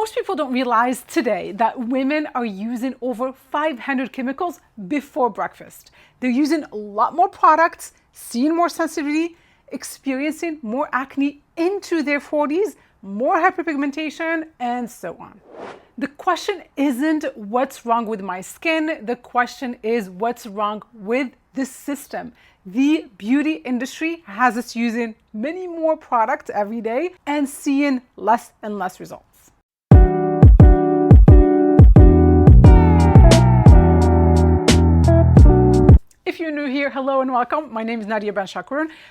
Most people don't realize today that women are using over 500 chemicals before breakfast. They're using a lot more products, seeing more sensitivity, experiencing more acne into their 40s, more hyperpigmentation, and so on. The question isn't what's wrong with my skin. The question is what's wrong with this system. The beauty industry has us using many more products every day and seeing less and less results. If you're new here, hello and welcome. My name is Nadia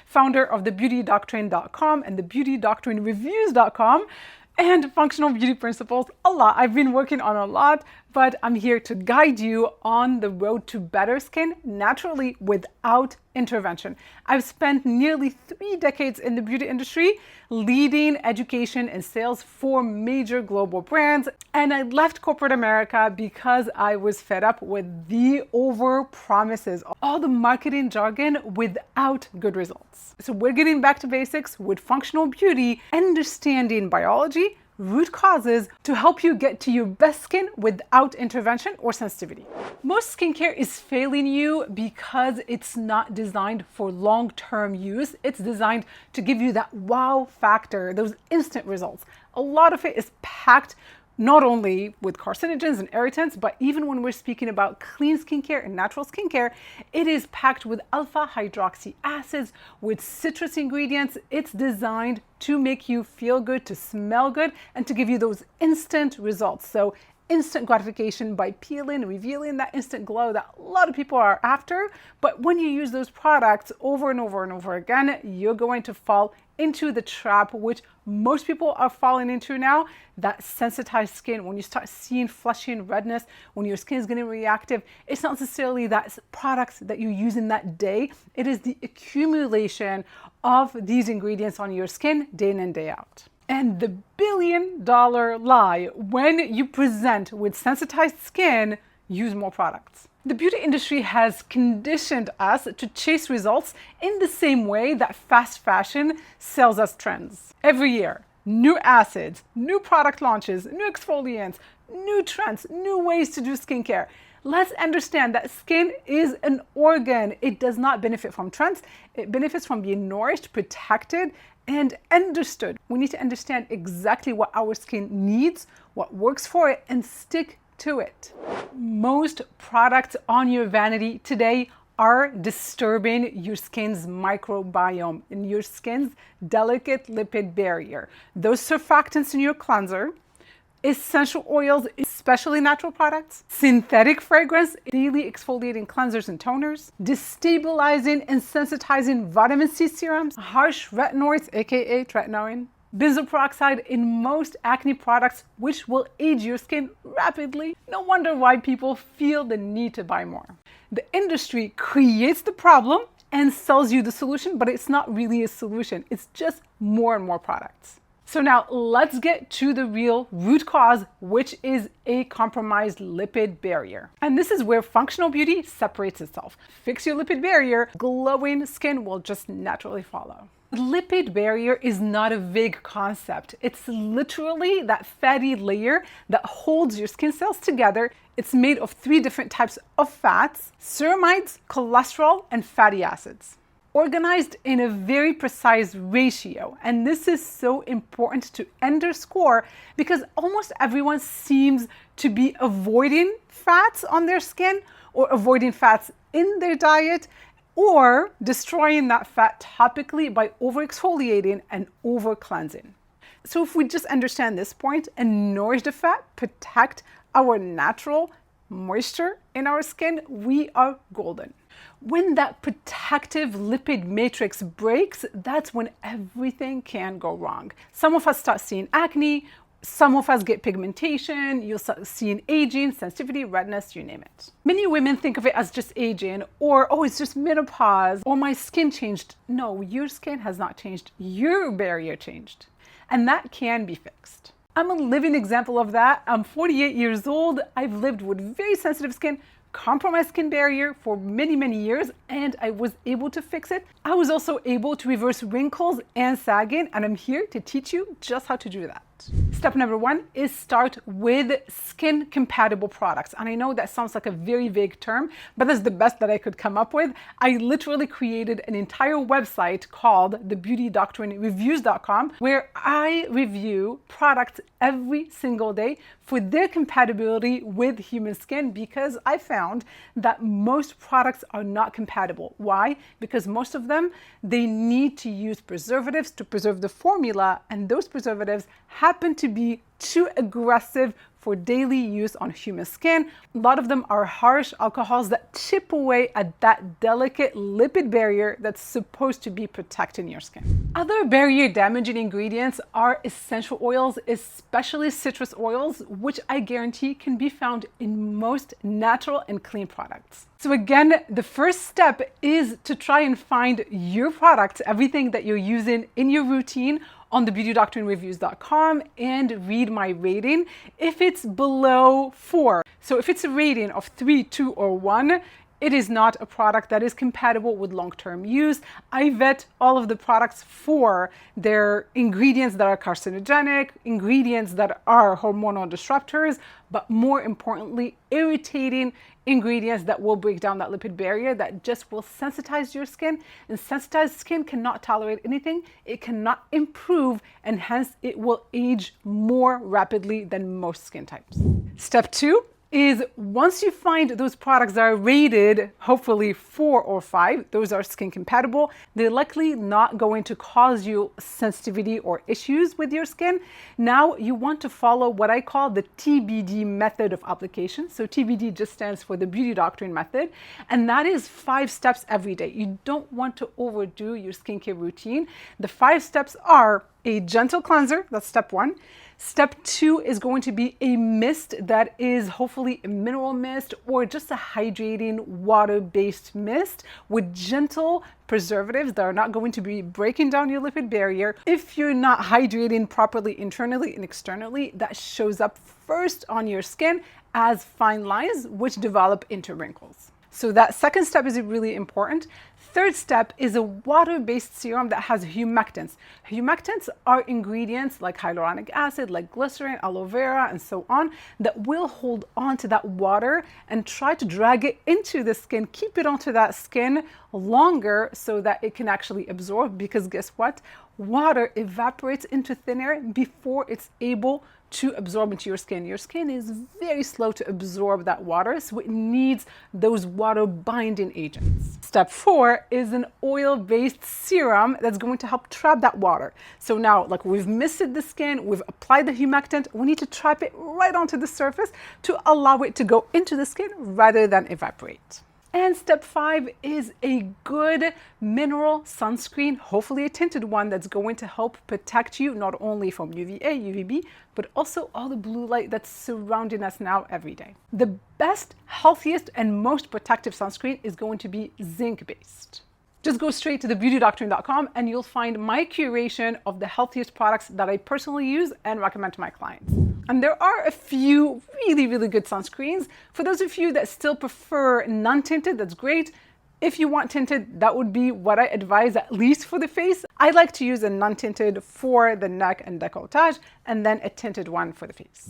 founder of the beautydoctrine.com and the beautydoctrinreviews.com and functional beauty principles. I've been working on a lot, but I'm here to guide you on the road to better skin naturally without intervention. I've spent nearly 3 decades in the beauty industry, leading education and sales for major global brands. And I left corporate America because I was fed up with the over promises, all the marketing jargon without good results. So we're getting back to basics with functional beauty, understanding biology, root causes to help you get to your best skin without intervention or sensitivity. Most skincare is failing you because it's not designed for long-term use. It's designed to give you that wow factor, those instant results. A lot of it is packed not only with carcinogens and irritants, but even when we're speaking about clean skincare and natural skincare, it is packed with alpha hydroxy acids, with citrus ingredients. It's designed to make you feel good, to smell good, and to give you those instant results. So instant gratification by peeling, revealing that instant glow that a lot of people are after. But when you use those products over and over and over again, you're going to fall into the trap, which most people are falling into now, that sensitized skin. When you start seeing flushing, redness, when your skin is getting reactive, it's not necessarily that products that you use in that day. It is the accumulation of these ingredients on your skin day in and day out. And the billion-dollar lie when you present with sensitized skin, use more products. The beauty industry has conditioned us to chase results in the same way that fast fashion sells us trends. Every year, new acids, new product launches, new exfoliants, new trends, new ways to do skincare. Let's understand that skin is an organ. It does not benefit from trends. It benefits from being nourished, protected, and understood. We need to understand exactly what our skin needs, what works for it, and stick to it. Most products on your vanity today are disturbing your skin's microbiome and your skin's delicate lipid barrier. Those surfactants in your cleanser, essential oils, especially natural products, synthetic fragrance, daily exfoliating cleansers and toners, destabilizing and sensitizing vitamin C serums, harsh retinoids, aka tretinoin, benzoyl peroxide in most acne products, which will age your skin rapidly. No wonder why people feel the need to buy more. The industry creates the problem and sells you the solution, but it's not really a solution. It's just more and more products. So now let's get to the real root cause, which is a compromised lipid barrier. And this is where functional beauty separates itself. Fix your lipid barrier, glowing skin will just naturally follow. The lipid barrier is not a vague concept. It's literally that fatty layer that holds your skin cells together. It's made of 3 different types of fats: ceramides, cholesterol, and fatty acids, organized in a very precise ratio. And this is so important to underscore because almost everyone seems to be avoiding fats on their skin or avoiding fats in their diet, or destroying that fat topically by over-exfoliating and over-cleansing. So if we just understand this point and nourish the fat, protect our natural moisture in our skin, we are golden. When that protective lipid matrix breaks, that's when everything can go wrong. Some of us start seeing acne, some of us get pigmentation, you'll start seeing aging, sensitivity, redness, you name it. Many women think of it as just aging, or, oh, it's just menopause, or my skin changed. No, your skin has not changed. Your barrier changed. And that can be fixed. I'm a living example of that. I'm 48 years old. I've lived with very sensitive skin, compromised skin barrier for many, many years, and I was able to fix it. I was also able to reverse wrinkles and sagging, and I'm here to teach you just how to do that. Step number one is start with skin compatible products. And I know that sounds like a very vague term, but that's the best that I could come up with. I literally created an entire website called the Beauty Doctrine Reviews.com, where I review products every single day for their compatibility with human skin, because I found that most products are not compatible. Why? Because most of them, they need to use preservatives to preserve the formula, and those preservatives happen to be too aggressive for daily use on human skin. A lot of them are harsh alcohols that chip away at that delicate lipid barrier that's supposed to be protecting your skin. Other barrier damaging ingredients are essential oils, especially citrus oils, which I guarantee can be found in most natural and clean products. So again, the first step is to try and find your products, everything that you're using in your routine, on the beautydoctrinereviews.com and read my rating if it's below 4. So if it's a rating of 3, 2, or 1, it is not a product that is compatible with long-term use. I vet all of the products for their ingredients that are carcinogenic, ingredients that are hormonal disruptors, but more importantly, irritating ingredients that will break down that lipid barrier that just will sensitize your skin. And sensitized skin cannot tolerate anything. It cannot improve, and hence it will age more rapidly than most skin types. Step 2 is once you find those products that are rated, hopefully 4 or 5, those are skin compatible, they're likely not going to cause you sensitivity or issues with your skin. Now you want to follow what I call the TBD method of application. So TBD just stands for the Beauty Doctrine method, and that is 5 steps every day. You don't want to overdo your skincare routine. The 5 steps are a gentle cleanser, that's step 1. Step 2 is going to be a mist that is hopefully a mineral mist or just a hydrating water-based mist with gentle preservatives that are not going to be breaking down your lipid barrier. If you're not hydrating properly internally and externally, that shows up first on your skin as fine lines, which develop into wrinkles. So that second step is really important. Third step is a water-based serum that has humectants. Humectants are ingredients like hyaluronic acid, like glycerin, aloe vera, and so on, that will hold on to that water and try to drag it into the skin, keep it onto that skin longer so that it can actually absorb, because guess what? Water evaporates into thin air before it's able to absorb into your skin. Your skin is very slow to absorb that water, so it needs those water binding agents. Step 4 is an oil-based serum that's going to help trap that water. So now, like, we've misted the skin, we've applied the humectant, we need to trap it right onto the surface to allow it to go into the skin rather than evaporate. And step 5 is a good mineral sunscreen, hopefully a tinted one, that's going to help protect you not only from UVA, UVB, but also all the blue light that's surrounding us now every day. The best, healthiest, and most protective sunscreen is going to be zinc-based. Just go straight to thebeautydoctrine.com and you'll find my curation of the healthiest products that I personally use and recommend to my clients. And there are a few really, really good sunscreens. For those of you that still prefer non-tinted, that's great. If you want tinted, that would be what I advise, at least for the face. I like to use a non-tinted for the neck and décolletage, and then a tinted one for the face.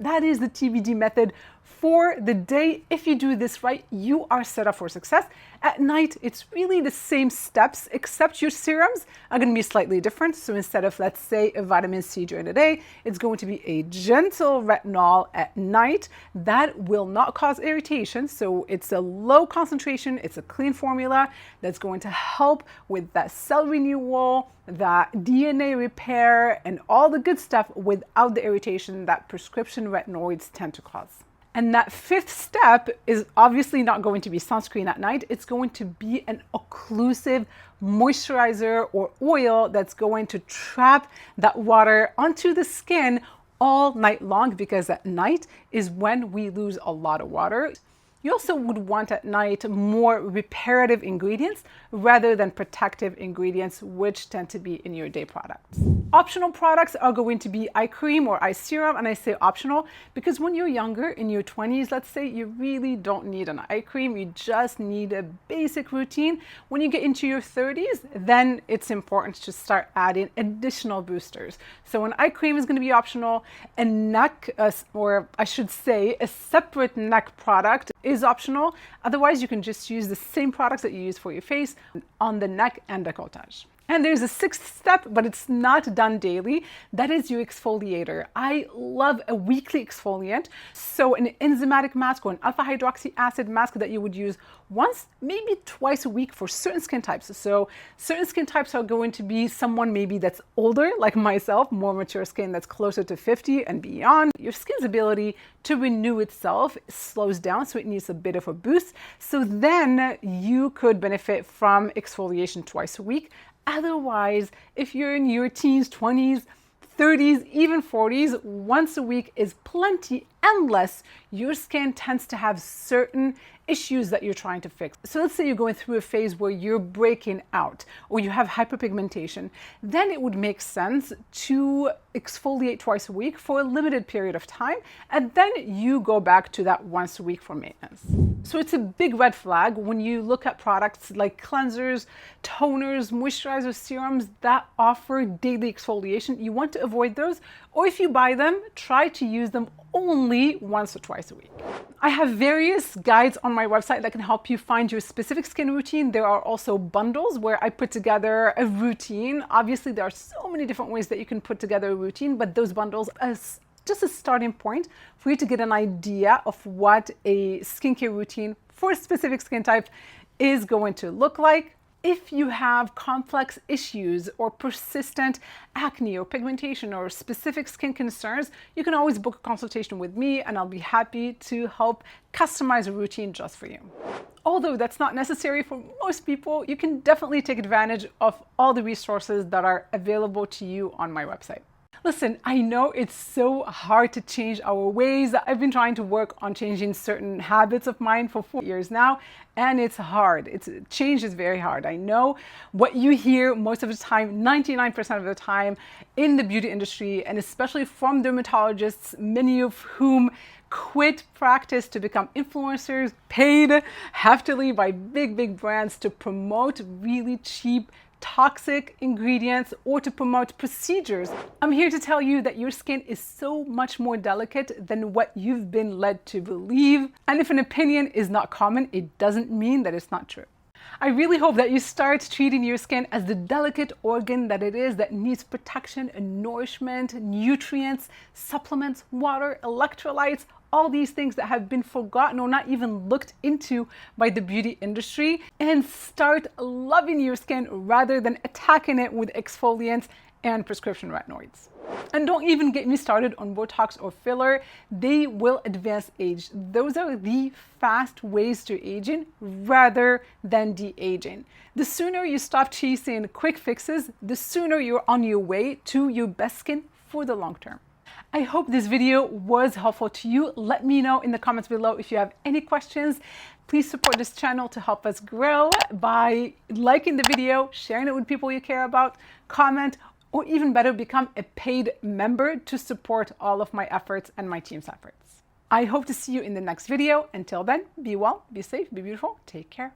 That is the TBD method for the day. If you do this right, you are set up for success. At night, it's really the same steps, except your serums are going to be slightly different. So instead of, let's say, a vitamin C during the day, it's going to be a gentle retinol at night that will not cause irritation. So it's a low concentration, it's a clean formula that's going to help with that cell renewal, that DNA repair, and all the good stuff without the irritation that prescription retinoids tend to cause. And that 5th step is obviously not going to be sunscreen at night. It's going to be an occlusive moisturizer or oil that's going to trap that water onto the skin all night long, because at night is when we lose a lot of water. You also would want at night more reparative ingredients rather than protective ingredients, which tend to be in your day products. Optional products are going to be eye cream or eye serum, and I say optional because when you're younger, in your 20s, let's say, you really don't need an eye cream. You just need a basic routine. When you get into your 30s, then it's important to start adding additional boosters. So an eye cream is going to be optional. A neck, or I should say, a separate neck product is optional. Otherwise, you can just use the same products that you use for your face on the neck and décolletage. And there's a sixth step, but it's not done daily. That is your exfoliator. I love a weekly exfoliant. So an enzymatic mask or an alpha hydroxy acid mask that you would use once, maybe twice a week for certain skin types. So certain skin types are going to be someone maybe that's older, like myself, more mature skin that's closer to 50 and beyond. Your skin's ability to renew itself slows down, so it needs a bit of a boost. So then you could benefit from exfoliation twice a week. Otherwise, if you're in your teens, 20s, 30s, even 40s, once a week is plenty, unless your skin tends to have certain issues that you're trying to fix. So let's say you're going through a phase where you're breaking out or you have hyperpigmentation, then it would make sense to exfoliate twice a week for a limited period of time, and then you go back to that once a week for maintenance. So it's a big red flag when you look at products like cleansers, toners, moisturizers, serums that offer daily exfoliation. You want to avoid those, or if you buy them, try to use them only once or twice a week. I have various guides on my website that can help you find your specific skin routine. There are also bundles where I put together a routine. Obviously, there are so many different ways that you can put together a routine, but those bundles are just a starting point for you to get an idea of what a skincare routine for a specific skin type is going to look like. If you have complex issues or persistent acne or pigmentation or specific skin concerns, you can always book a consultation with me and I'll be happy to help customize a routine just for you. Although that's not necessary for most people, you can definitely take advantage of all the resources that are available to you on my website. Listen, I know it's so hard to change our ways. I've been trying to work on changing certain habits of mine for 4 years now, and it's hard. Change is very hard. I know what you hear most of the time, 99% of the time in the beauty industry, and especially from dermatologists, many of whom quit practice to become influencers, paid heftily by big brands to promote really cheap toxic ingredients or to promote procedures. I'm here to tell you that your skin is so much more delicate than what you've been led to believe. And if an opinion is not common, it doesn't mean that it's not true. I really hope that you start treating your skin as the delicate organ that it is, that needs protection and nourishment, nutrients, supplements, water, electrolytes, all these things that have been forgotten or not even looked into by the beauty industry, and start loving your skin rather than attacking it with exfoliants and prescription retinoids. And don't even get me started on Botox or filler. They will advance age. Those are the fast ways to aging rather than de-aging. The sooner you stop chasing quick fixes, the sooner you're on your way to your best skin for the long term. I hope this video was helpful to you. Let me know in the comments below if you have any questions. Please support this channel to help us grow by liking the video, sharing it with people you care about, comment, or even better, become a paid member to support all of my efforts and my team's efforts. I hope to see you in the next video. Until then, be well, be safe, be beautiful, take care.